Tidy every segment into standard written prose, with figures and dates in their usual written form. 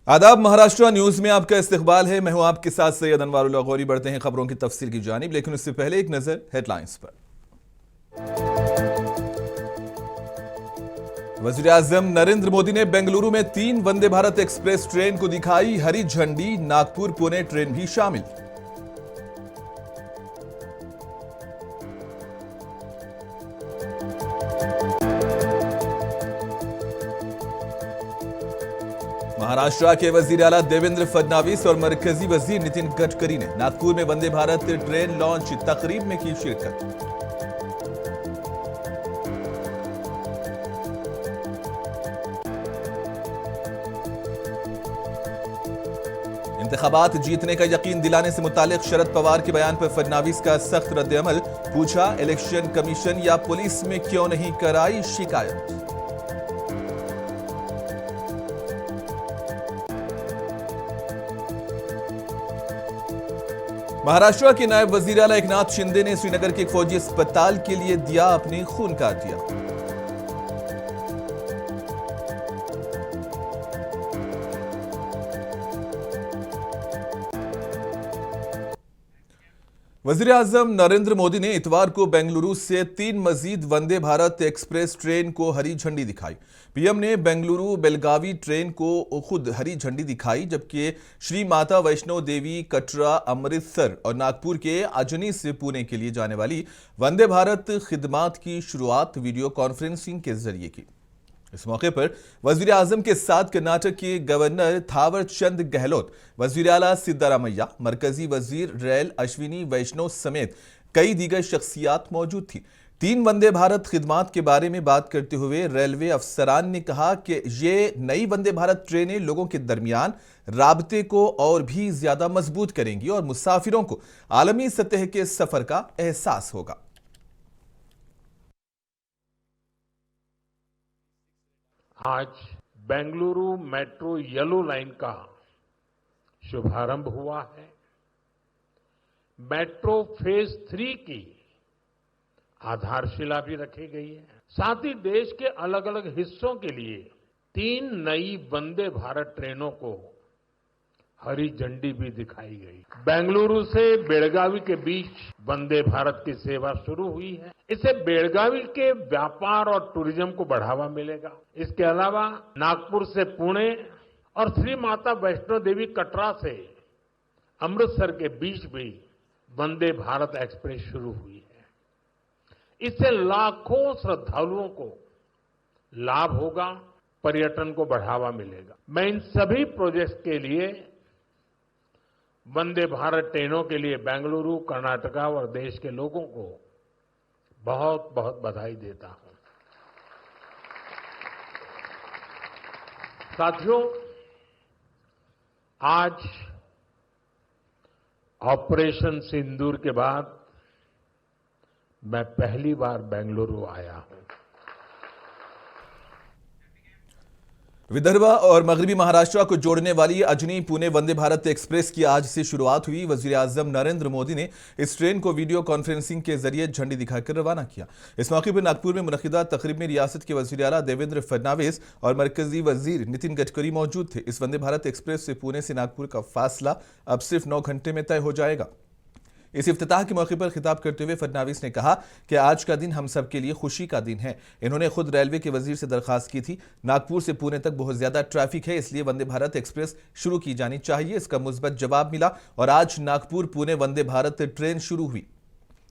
आदाब, महाराष्ट्र न्यूज में आपका इस्तकबाल है। मैं हूं आपके साथ सैयद अनवारुल्लाह गौरी। बढ़ते हैं खबरों की तफसील की जानिब, लेकिन उससे पहले एक नजर हेडलाइंस पर। वज़ीर आज़म नरेंद्र मोदी ने बेंगलुरु में 3 वंदे भारत एक्सप्रेस ट्रेन को दिखाई हरी झंडी। नागपुर पुणे ट्रेन भी शामिल। महाराष्ट्र के वजीर आला देवेंद्र फडणवीस और मरकजी वजीर नितिन गडकरी ने नागपुर में वंदे भारत ट्रेन लॉन्च तकरीब में की शिरकत। इंतखाबात जीतने का यकीन दिलाने से मुतालिक शरद पवार के बयान पर फडणवीस का सख्त रद्द-ए-अमल। पूछा, इलेक्शन कमीशन या पुलिस में क्यों नहीं कराई शिकायत। महाराष्ट्र के नायब वजीर आला एकनाथ शिंदे ने श्रीनगर के एक फौजी अस्पताल के लिए दिया अपनी खून का अतिया। वजीर आजम नरेंद्र मोदी ने इतवार को बेंगलुरु से 3 मजीद वंदे भारत एक्सप्रेस ट्रेन को हरी झंडी दिखाई। पीएम ने बेंगलुरु बेलगावी ट्रेन को खुद हरी झंडी दिखाई, जबकि श्री माता वैष्णो देवी, कटरा, अमृतसर और नागपुर के अजनी से पुणे के लिए जाने वाली वंदे भारत खिदमात की शुरुआत वीडियो कॉन्फ्रेंसिंग के जरिए की। इस मौके पर वजीर आजम के साथ कर्नाटक के गवर्नर थावर चंद गहलोत, वजीर आला सिद्धारामैया, मरकजी वजीर रेल अश्विनी वैष्णव समेत कई दीगर शख्सियात मौजूद थी। 3 वंदे भारत खिदमात के बारे में बात करते हुए रेलवे अफसरान ने कहा कि ये नई वंदे भारत ट्रेनें लोगों के दरमियान राबते को और भी ज्यादा मजबूत करेंगी और मुसाफिरों को आलमी सतह के सफर का एहसास होगा। आज बेंगलुरु मेट्रो येलो लाइन का शुभारंभ हुआ है। मेट्रो फेज 3 की आधारशिला भी रखी गई है। साथ ही देश के अलग अलग हिस्सों के लिए 3 नई वंदे भारत ट्रेनों को हरी झंडी भी दिखाई गई। बेंगलुरु से बेलगावी के बीच वंदे भारत की सेवा शुरू हुई है। इससे बेलगावी के व्यापार और टूरिज्म को बढ़ावा मिलेगा। इसके अलावा नागपुर से पुणे और श्री माता वैष्णो देवी कटरा से अमृतसर के बीच भी वंदे भारत एक्सप्रेस शुरू हुई है। इससे लाखों श्रद्धालुओं को लाभ होगा, पर्यटन को बढ़ावा मिलेगा। मैं इन सभी प्रोजेक्ट्स के लिए वंदे भारत ट्रेनों के लिए बेंगलुरु, कर्नाटका और देश के लोगों को बहुत बहुत बधाई देता हूं। साथियों, आज ऑपरेशन सिंदूर के बाद मैं पहली बार बेंगलुरु आया हूं। विदर्भ और मगरबी महाराष्ट्र को जोड़ने वाली अजनी पुणे वंदे भारत एक्सप्रेस की आज से शुरुआत हुई। वजीर आजम नरेंद्र मोदी ने इस ट्रेन को वीडियो कॉन्फ्रेंसिंग के जरिए झंडी दिखाकर रवाना किया। इस मौके पर नागपुर में मुनक्किदा तकरीब में रियासत के वजीर आला देवेंद्र फडणवीस और मरकजी वजीर नितिन गडकरी मौजूद थे। इस वंदे भारत एक्सप्रेस से पुणे से नागपुर का फासला अब सिर्फ 9 घंटे में तय हो जाएगा। इस इफ्तिताह के मौके पर खिताब करते हुए फडणवीस ने कहा कि आज का दिन हम सब के लिए खुशी का दिन है। इन्होंने खुद रेलवे के वजीर से दरखास्त की थी। नागपुर से पुणे तक बहुत ज्यादा ट्रैफिक है, इसलिए वंदे भारत एक्सप्रेस शुरू की जानी चाहिए। इसका मुस्बत जवाब मिला और आज नागपुर पुणे वंदे भारत ट्रेन शुरू हुई।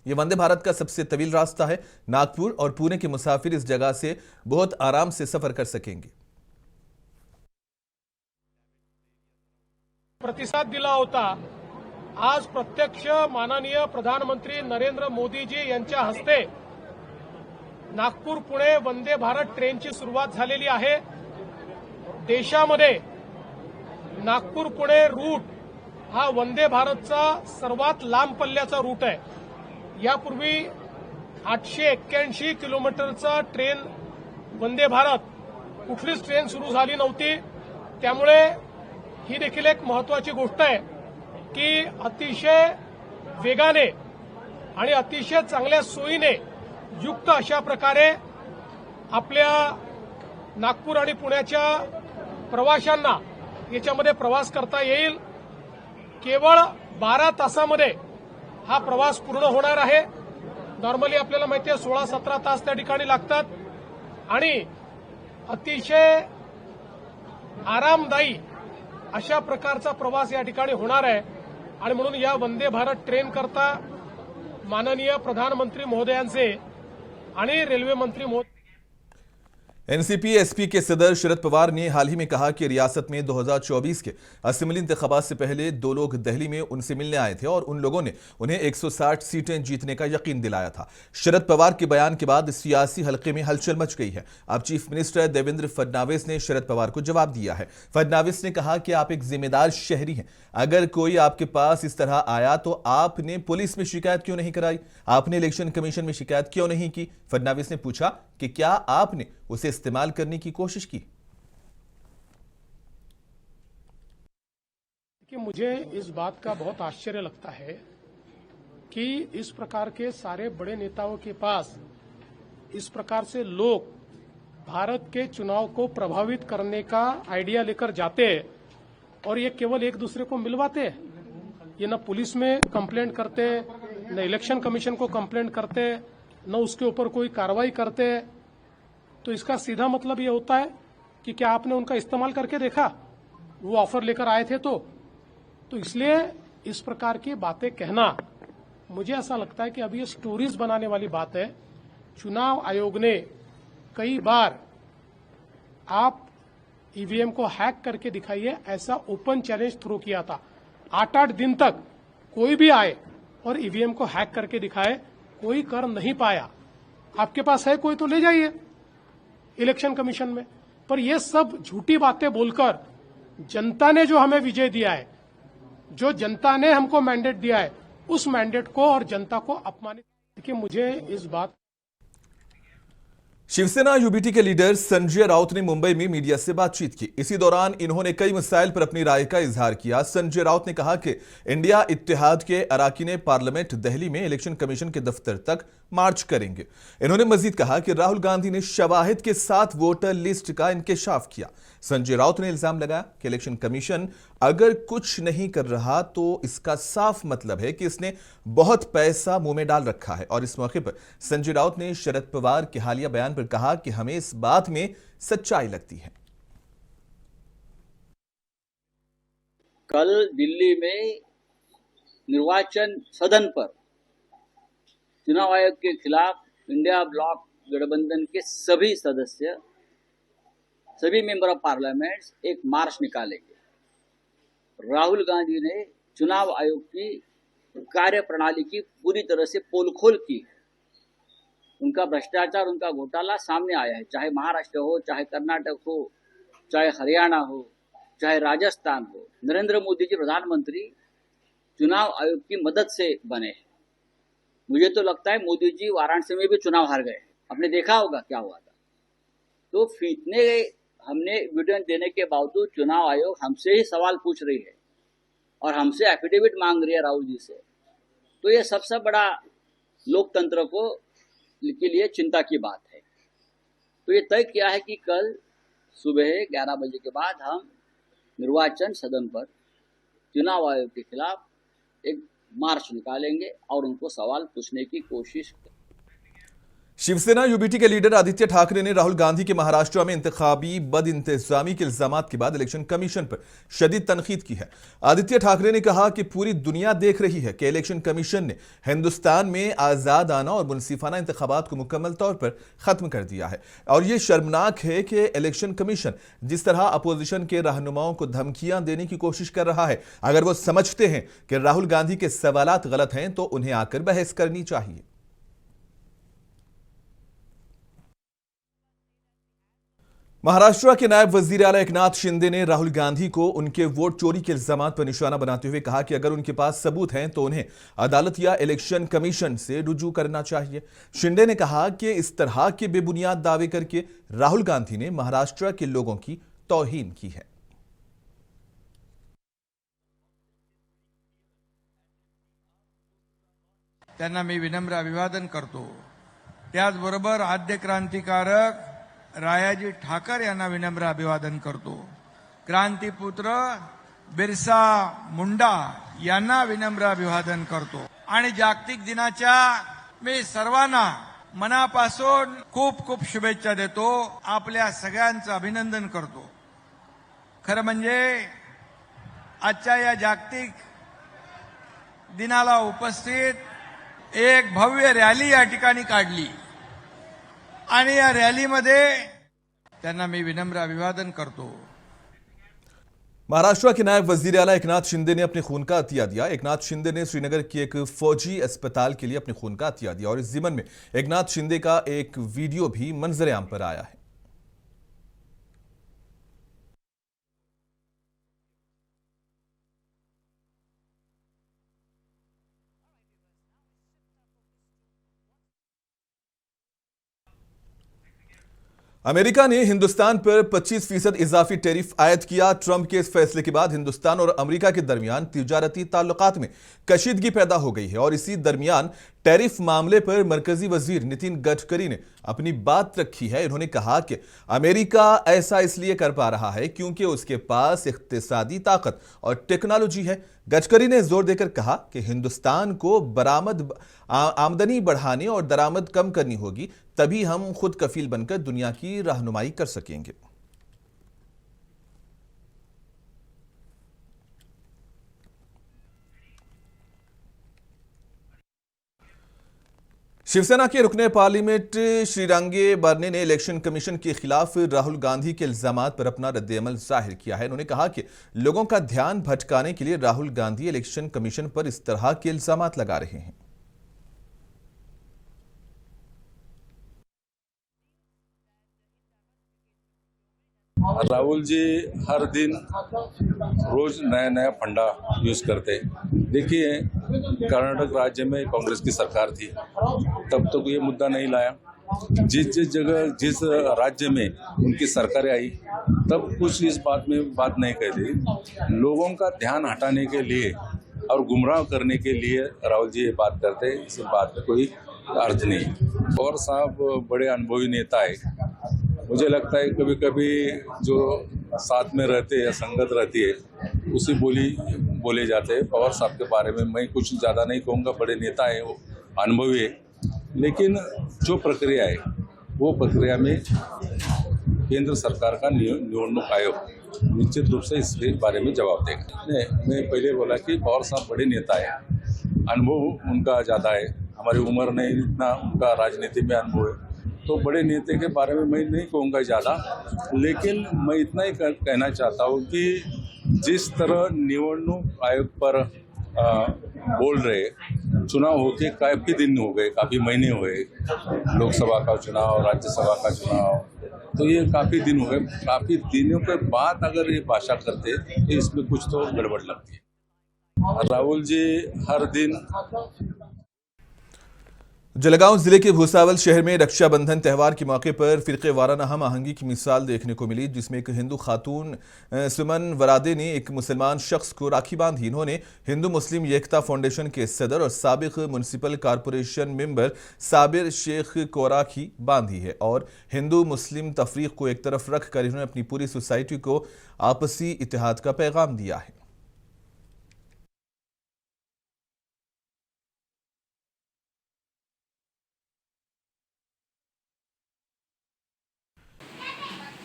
यह वंदे भारत का सबसे तवील रास्ता है। नागपुर और पुणे के मुसाफिर इस जगह से बहुत आराम से सफर कर सकेंगे। प्रतिसाद दिला होता। आज प्रत्यक्ष माननीय प्रधानमंत्री नरेंद्र मोदीजी यांच्या हस्ते नागपूर पुणे वंदे भारत ट्रेनची सुरुवात झालेली आहे। देशामध्ये नागपूर पुणे रूट हा वंदे भारतचा सर्वात लांब पल्ल्याचा रूट आहे। यापूर्वी 881 किलोमीटरचा ट्रेन वंदे भारत कुठलीच ट्रेन सुरू झाली नव्हती। त्यामुळे ही देखील एक महत्त्वाची गोष्ट आहे की अतिशय वेगाने आणि अतिशय चांगल्या सोयीने युक्त अशा प्रकारे आपल्या नागपूर आणि पुण्याच्या प्रवाशांना याच्यामध्ये प्रवास करता येईल. केवळ 12 तासामध्ये हा प्रवास पूर्ण होणार आहे. नॉर्मली आपल्याला माहिती आहे 16-17 तास त्या ठिकाणी लागतात आणि अतिशय आरामदायी अशा प्रकारचा प्रवास या ठिकाणी होणार आहे. आणि म्हणून या वंदे भारत ट्रेन करता माननीय प्रधानमंत्री महोदयांचे आणि रेल्वे मंत्री महोदय एनसीपी एसपी के सदर शरद पवार ने हाल ही में कहा कि रियासत में 2024 के असेंबली इंतखाबात से पहले 2 लोग दिल्ली में उनसे मिलने आए थे और उन लोगों ने उन्हें 160 सीटें जीतने का यकीन दिलाया था. शरद पवार के बयान के बाद सियासी हलके में हलचल मच गई है. अब चीफ मिनिस्टर देवेंद्र फडणवीस ने शरद पवार को जवाब दिया है. फडणवीस ने कहा कि आप एक जिम्मेदार शहरी हैं. अगर कोई आपके पास इस तरह आया तो आपने पुलिस में शिकायत क्यों नहीं कराई? आपने इलेक्शन कमीशन में शिकायत क्यों नहीं की? फडणवीस ने पूछा कि क्या आपने उसे इस्तेमाल करने की कोशिश की? कि मुझे इस बात का बहुत आश्चर्य लगता है कि इस प्रकार के सारे बड़े नेताओं के पास इस प्रकार से लोग भारत के चुनाव को प्रभावित करने का आइडिया लेकर जाते हैं और ये केवल एक दूसरे को मिलवाते हैं. ये न पुलिस में कंप्लेंट करते, न इलेक्शन कमीशन को कंप्लेंट करते, न उसके ऊपर कोई कार्रवाई करते. तो इसका सीधा मतलब ये होता है कि क्या आपने उनका इस्तेमाल करके देखा? वो ऑफर लेकर आए थे तो इसलिए इस प्रकार की बातें कहना मुझे ऐसा लगता है कि अभी ये स्टोरीज बनाने वाली बात है. चुनाव आयोग ने कई बार आप ईवीएम को हैक करके दिखाइए ऐसा ओपन चैलेंज थ्रो किया था. 8-8 दिन तक कोई भी आए और ईवीएम को हैक करके दिखाए, कोई कर नहीं पाया. आपके पास है कोई तो ले जाइए इलेक्शन कमीशन में. पर ये सब झूठी बातें बोलकर जनता ने जो हमें विजय दिया है, जो जनता ने हमको मैंडेट दिया है, उस मैंडेट को और जनता को अपमानित. देखिए मुझे इस बात शिवसेना यूबीटी के लीडर संजय राउत ने मुंबई में मीडिया से बातचीत की. इसी दौरान इन्होंने कई मसाइल पर अपनी राय का इजहार किया. संजय राउत ने कहा कि इंडिया इत्तेहाद के अराकीने पार्लियामेंट दिल्ली में इलेक्शन कमीशन के दफ्तर तक मार्च करेंगे. इन्होंने मजीद कहा कि राहुल गांधी ने शवाहिद के साथ वोटर लिस्ट का इंकशाफ किया. संजय राउत ने इल्जाम लगाया कि इलेक्शन कमीशन अगर कुछ नहीं कर रहा तो इसका साफ मतलब है कि इसने बहुत पैसा मुंह में डाल रखा है. और इस मौके पर संजय राउत ने शरद पवार के हालिया बयान पर कहा कि हमें इस बात में सच्चाई लगती है. कल दिल्ली में निर्वाचन सदन पर चुनाव आयोग के खिलाफ इंडिया ब्लॉक गठबंधन के सभी सदस्य, सभी मेंबर ऑफ पार्लियामेंट एक मार्च निकालेंगे. राहुल गांधी ने चुनाव आयोग की कार्यप्रणाली की पूरी तरह से पोलखोल की. उनका भ्रष्टाचार, उनका घोटाला सामने आया है. चाहे महाराष्ट्र हो, चाहे कर्नाटक हो, चाहे हरियाणा हो, चाहे राजस्थान हो. नरेंद्र मोदी जी प्रधानमंत्री चुनाव आयोग की मदद से बने हैं. मुझे तो लगता है मोदी जी वाराणसी में भी चुनाव हार गए. आपने देखा होगा क्या हुआ था. तो इतने हमने एविडेंस देने के बावजूद चुनाव आयोग हमसे ही सवाल पूछ रही है और हमसे एफिडेविट मांग रही है राहुल जी से. तो ये सबसे बड़ा लोकतंत्र के लिए चिंता की बात है. तो ये तय किया है कि कल सुबह 11 बजे के बाद हम निर्वाचन सदन पर चुनाव आयोग के खिलाफ एक मार्च निकालेंगे और उनको सवाल पूछने की कोशिश करेंगे. शिवसेना यूबीटी के लीडर आदित्य ठाकरे ने राहुल गांधी के महाराष्ट्र में इंतखाबी बदइंतजामी के इल्जामात के बाद इलेक्शन कमीशन पर शदीद तनकीद की है. आदित्य ठाकरे ने कहा कि पूरी दुनिया देख रही है कि इलेक्शन कमीशन ने हिंदुस्तान में आजादाना और मुनसिफाना इंतखाबात को मुकम्मल तौर पर खत्म कर दिया है और यह शर्मनाक है कि इलेक्शन कमीशन जिस तरह अपोजिशन के रहनुमाओं को धमकियां देने की कोशिश कर रहा है, अगर वो समझते हैं कि राहुल गांधी के सवालात गलत हैं तो उन्हें आकर बहस करनी चाहिए. महाराष्ट्र के नायब वजीर आला एकनाथ शिंदे ने राहुल गांधी को उनके वोट चोरी के इल्जामात पर निशाना बनाते हुए कहा कि अगर उनके पास सबूत हैं तो उन्हें अदालत या इलेक्शन कमीशन से रुजू करना चाहिए. शिंदे ने कहा कि इस तरह के बेबुनियाद दावे करके राहुल गांधी ने महाराष्ट्र के लोगों की तौहीन की है. त्यांना मी विनम्र अभिवादन करतो. त्याचबरोबर आद्य क्रांतिकारक रायाजी ठाकर यांना विनम्र अभिवादन करतो. क्रांतीपुत्र बिरसा मुंडा यांना विनम्र अभिवादन करतो आणि जागतिक दिनाच्या मी सर्वांना मनापासून खूप खूप शुभेच्छा देतो. आपल्या सगळ्यांचं अभिनंदन करतो. खरं म्हणजे आजच्या या जागतिक दिनाला उपस्थित एक भव्य रॅली या ठिकाणी काढली आणि या रॅलीमध्ये त्यांना मी विनम्र अभिवादन करतो. महाराष्ट्र के नायब वजीर आला एकनाथ शिंदे ने अपने खून का अतिया दिया. एकनाथ शिंदे ने श्रीनगर के एक फौजी अस्पताल के लिए अपने खून का अतिया दिया और इस जिमन में एकनाथ शिंदे का एक वीडियो भी मंजर आम पर आया है. अमेरिका ने हिंदुस्तान पर 25% इजाफी टैरिफ आयद किया. ट्रंप के इस फैसले के बाद हिंदुस्तान और अमेरिका के दरमियान तिजारती ताल्लुकात में कशीदगी पैदा हो गई है और इसी दरमियान टैरिफ मामले पर मरकजी वजीर नितिन गडकरी ने अपनी बात रखी है. इन्होंने कहा कि अमेरिका ऐसा इसलिए कर पा रहा है क्योंकि उसके पास इक्तिसादी ताकत और टेक्नोलॉजी है. गडकरी ने जोर देकर कहा कि हिंदुस्तान को आमदनी बढ़ाने और दरामद कम करनी होगी, तभी हम खुद कफील बनकर दुनिया की रहनुमाई कर सकेंगे. शिवसेना के रुकने पार्लियामेंट श्रीरंगे बरने ने इलेक्शन कमीशन के खिलाफ राहुल गांधी के इल्जामात पर अपना रद्द-ए-अमल जाहिर किया है. उन्होंने कहा कि लोगों का ध्यान भटकाने के लिए राहुल गांधी इलेक्शन कमीशन पर इस तरह के इल्जामात लगा रहे हैं. राहुल जी हर दिन रोज नया नया फंडा यूज करते हैं. देखिए, कर्नाटक राज्य में कांग्रेस की सरकार थी, तब तक ये मुद्दा नहीं लाया. जिस जगह जिस राज्य में उनकी सरकारें आई, तब कुछ इस बात में बात नहीं कही. लोगों का ध्यान हटाने के लिए और गुमराह करने के लिए राहुल जी ये बात करते हैं. इस बात में कोई अर्थ नहीं. और साहब बड़े अनुभवी नेता है. मुझे लगता है कभी कभी जो साथ में रहते हैं, संगत रहती है, उसी बोले जाते हैं. पवार साहब के बारे में मैं कुछ ज़्यादा नहीं कहूँगा. बड़े नेता है, वो अनुभवी है, लेकिन जो प्रक्रिया है वो प्रक्रिया में केंद्र सरकार का निवडणूक आयोग निश्चित रूप से इसके बारे में जवाब देगा. मैं पहले बोला कि पवार साहब बड़े नेता है, अनुभव उनका ज़्यादा है. हमारी उम्र नहीं, इतना उनका राजनीति में अनुभव है, तो बड़े नेता के बारे में मैं नहीं कहूँगा ज़्यादा. लेकिन मैं इतना ही कहना चाहता हूँ कि जिस तरह निवडणूक आयोग पर बोल रहे, चुनाव होके काफ़ी दिन हो गए, काफ़ी महीने हो गए. लोकसभा का चुनाव, राज्यसभा का चुनाव, तो ये काफ़ी दिन हो गए. काफ़ी दिनों के बाद अगर ये भाषा करते तो इसमें कुछ तो गड़बड़ लगती है. राहुल जी हर दिन. जलगांव जिले के भूसावल शहर में रक्षाबंधन त्यौहार के मौके पर फिरके वाराना हम आहंगी की मिसाल देखने को मिली, जिसमें एक हिंदू खातून सुमन वरादे ने एक मुसलमान शख्स को राखी बांधी. इन्होंने हिंदू मुस्लिम एकता फाउंडेशन के सदर और साबिक municipal corporation member Sabir Shaikh को राखी बांधी है और हिंदू मुस्लिम तफरीक को एक तरफ रखकर इन्होंने अपनी पूरी सोसाइटी को आपसी इत्तेहाद का पैगाम दिया है.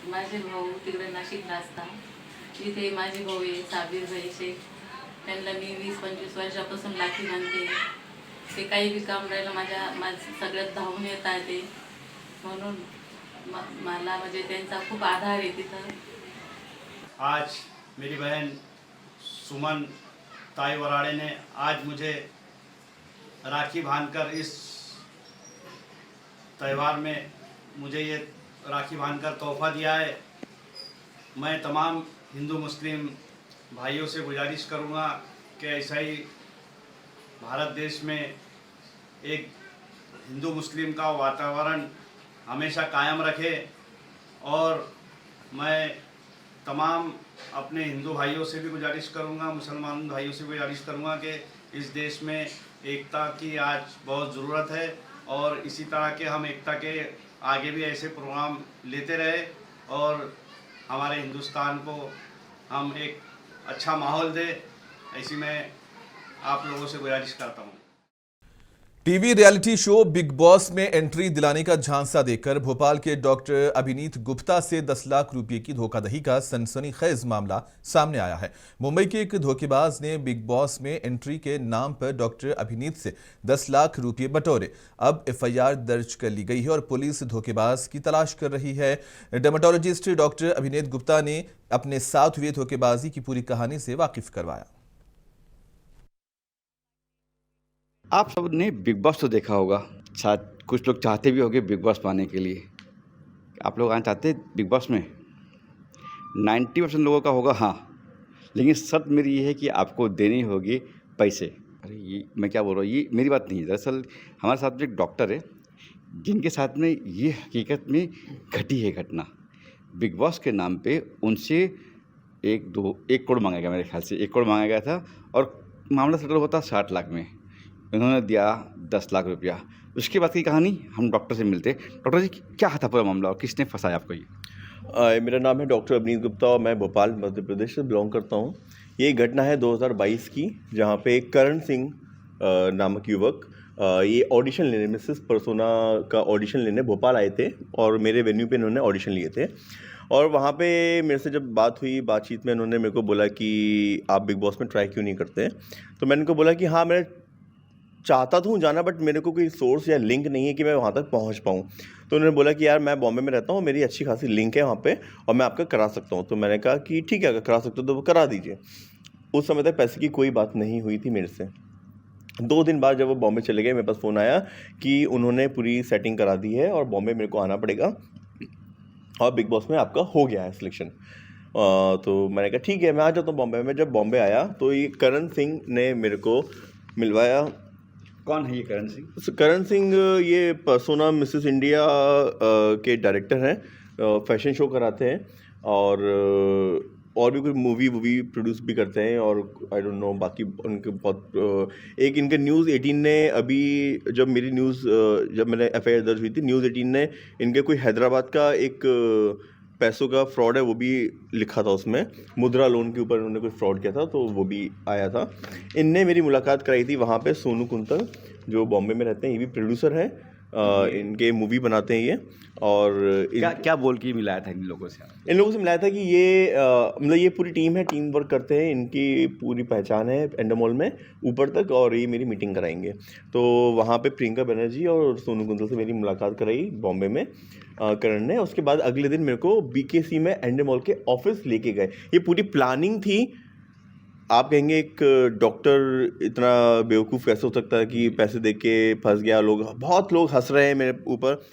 माझे भाऊ तिकडे नाशिकला असतात. इथे माझे भाऊ आहे साबीर भाई शेख, त्यांना मी 20-25 वर्षापासून लाठी बांधते. ते काही बी काम राहिलं माझं सगळ्यात धावून येतात ते, म्हणून मला म्हणजे त्यांचा खूप आधार आहे तिथं. आज मेरी बहन सुमन ताई वराड़े ने आज मुझे राखी बांधकर इस त्यौहार में मुझे ये राखी बांधकर तोहफा दिया है. मैं तमाम हिंदू मुस्लिम भाइयों से गुजारिश करूँगा कि ऐसा ही भारत देश में एक हिंदू मुस्लिम का वातावरण हमेशा कायम रखे. और मैं तमाम अपने हिंदू भाइयों से भी गुजारिश करूँगा, मुसलमान भाइयों से भी गुजारिश करूँगा कि इस देश में एकता की आज बहुत ज़रूरत है और इसी तरह के हम एकता के आगे भी ऐसे प्रोग्राम लेते रहे और हमारे हिंदुस्तान को हम एक अच्छा माहौल दें, ऐसी मैं आप लोगों से गुजारिश करता हूँ। TV reality show big boss में एंट्री दिलाने का झांसा देकर भोपाल के डॉक्टर अभिनीत गुप्ता से 10 लाख रुपए की धोखाधड़ी का सनसनीखेज मामला सामने आया है। मुंबई के एक धोखेबाज ने बिग बॉस में एंट्री के नाम पर डॉक्टर अभिनीत से 10 लाख रुपए बटोरे। अब एफआईआर दर्ज कर ली गई है और पुलिस धोखेबाज की तलाश कर रही है। डर्मेटोलॉजिस्ट डॉक्टर अभिनीत गुप्ता ने अपने साथ हुए धोखेबाजी की पूरी कहानी से वाकिफ करवाया। आप सब ने बिग बॉस तो देखा होगा, शायद कुछ लोग चाहते भी होंगे बिग बॉस पाने के लिए। आप लोग आना चाहते हैं बिग बॉस में? 90% लोगों का होगा हाँ, लेकिन शर्त मेरी ये है कि आपको देनी होगी पैसे। अरे ये मैं क्या बोल रहा हूँ, ये मेरी बात नहीं है। दरअसल हमारे साथ में एक डॉक्टर है जिनके साथ में ये हकीकत में घटी है घटना। बिग बॉस के नाम पे उनसे 1 करोड़ मांगा गया, मेरे ख्याल से 1 करोड़ मांगा गया था और मामला सेटल होता 60 लाख में। उन्होंने दिया 10 लाख रुपया। उसके बाद की कहानी हम डॉक्टर से मिलते। डॉक्टर जी, क्या था पूरा मामला और किसने फंसाया आपको? ये मेरा नाम है डॉक्टर अभिनीत गुप्ता और मैं भोपाल मध्य प्रदेश से बिलोंग करता हूँ। ये घटना है 2022 की, जहाँ पे करण सिंह नामक युवक ये ऑडिशन लेने, मिसेस परसोना का ऑडिशन लेने भोपाल आए थे और मेरे वेन्यू पे इन्होंने ऑडिशन लिए थे। और वहाँ पे मेरे से जब बातचीत में इन्होंने मेरे को बोला कि आप बिग बॉस में ट्राई क्यों नहीं करते। तो मैंने उनको बोला कि हाँ, मैं चाहता तो हूँ जाना, बट मेरे को कोई सोर्स या लिंक नहीं है कि मैं वहाँ तक पहुँच पाऊँ। तो उन्होंने बोला कि यार मैं बॉम्बे में रहता हूँ, मेरी अच्छी खासी लिंक है वहाँ पे और मैं आपका करा सकता हूँ। तो मैंने कहा कि ठीक है, अगर करा सकते हो तो वो करा दीजिए। उस समय तक पैसे की कोई बात नहीं हुई थी मेरे से। 2 दिन बाद जब वो बॉम्बे चले गए, मेरे पास फ़ोन आया कि उन्होंने पूरी सेटिंग करा दी है और बॉम्बे मेरे को आना पड़ेगा और बिग बॉस में आपका हो गया है सिलेक्शन। तो मैंने कहा ठीक है, मैं आ जाता हूँ बॉम्बे में। जब बॉम्बे आया तो ये करण सिंह ने मेरे को मिलवाया। कौन है ये करण सिंह? करण सिंह ये परसोना मिसेस इंडिया के डायरेक्टर हैं, फैशन शो कराते हैं और भी कोई मूवी प्रोड्यूस भी करते हैं। और आई डोंट नो बाकी उनके बहुत एक इनके न्यूज़ 18 ने अभी जब मेरी जब मैंने एफआईआर दर्ज हुई थी, न्यूज़ 18 ने इनके कोई हैदराबाद का एक पैसों का फ्रॉड है वो भी लिखा था उसमें। मुद्रा लोन के ऊपर उन्होंने कोई फ्रॉड किया था, तो वो भी आया था। इनने मेरी मुलाकात कराई थी वहाँ पे सोनू कुंतल, जो बॉम्बे में रहते हैं, ये भी प्रोड्यूसर हैं। इनके मूवी बनाते हैं ये। और क्या बोल के मिलाया था इन लोगों से? इन लोगों से मिलाया था कि ये मतलब ये पूरी टीम है, टीम वर्क करते हैं, इनकी पूरी पहचान है एंडोमॉल में ऊपर तक, और ये मेरी मीटिंग कराएंगे। तो वहाँ पे प्रियंका बनर्जी और सोनू कुंतल से मेरी मुलाकात कराई बॉम्बे में करण ने। उसके बाद अगले दिन मेरे को बीकेसी में एंडोमॉल के ऑफिस लेके गए। ये पूरी प्लानिंग थी। आप कहेंगे एक डॉक्टर इतना बेवकूफ़ कैसे हो सकता है कि पैसे दे के फंस गया। बहुत लोग हंस रहे हैं मेरे ऊपर।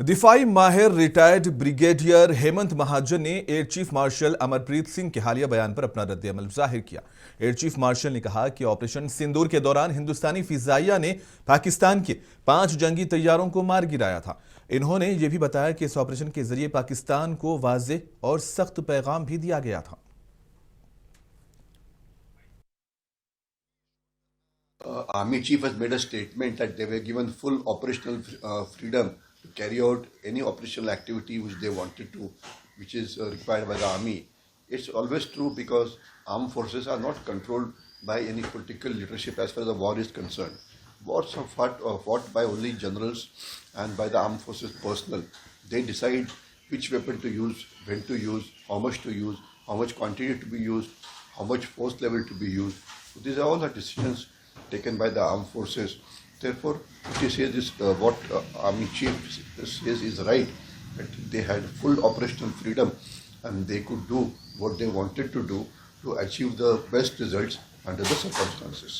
दिफाई माहिर रिटायर्ड ब्रिगेडियर हेमंत महाजन ने air chief marshal Amarpreet Singh के हालिया बयान पर अपना रद्द-ए-अमल जाहिर किया। एयर चीफ मार्शल ने कहा कि ऑपरेशन सिंदूर के दौरान हिंदुस्तानी फिजाइया ने पाकिस्तान के 5 जंगी तैयारों को मार गिराया था। इन्होंने ये भी बताया कि इस ऑपरेशन के जरिए पाकिस्तान को वाज़ेह और सख्त पैगाम भी दिया गया था। Army chief has made a statement that they were given full operational freedom to carry out any operational activity which they wanted to, which is required by the army. It's always true because armed forces are not controlled by any political leadership as far as the war is concerned. Wars are fought by only generals and by the armed forces personnel. They decide which weapon to use, when to use, how much to use, how much quantity to be used, how much force level to be used. So these are all the decisions taken by the armed forces. Therefore, what you say this, what Army Chief says is right, that they had full operational freedom and they could do what they wanted to do to achieve the best results under the circumstances.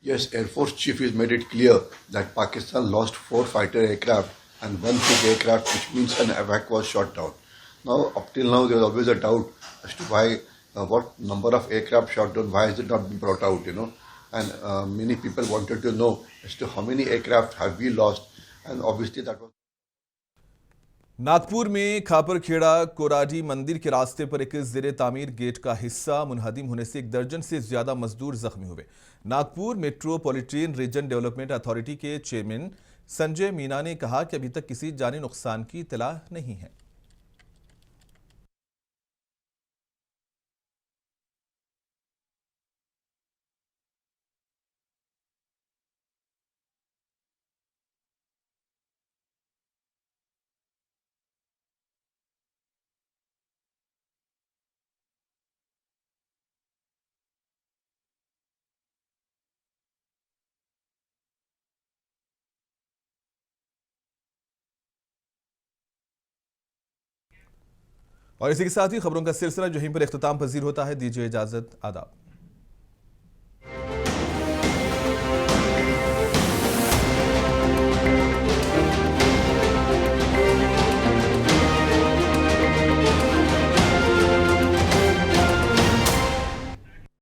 Yes, Air Force Chief has made it clear that Pakistan lost 4 fighter aircraft and 1 big aircraft, which means an AVAC was shot down. Now, up till now, there was always a doubt as to why, what number of aircraft shot down, why has it not been brought out, you know. And many people wanted to know as to how many aircraft have we lost, and obviously that was. Nagpur में खापरखेड़ा कोराडी मंदिर के रास्ते पर एक ज़ेरे तामीर gate का हिस्सा मुनहदिम होने से 1 दर्जन से ज्यादा मजदूर जख्मी हुए। Nagpur metropolitan region development authority के चेयरमैन संजय मीना ने कहा कि अभी तक किसी जानी नुकसान की इत्तला नहीं है। और इसी के साथ ही खबरों का सिलसिला जो यहीं पर इख्तिताम पजीर होता है। दीजिए इजाजत, आदाब।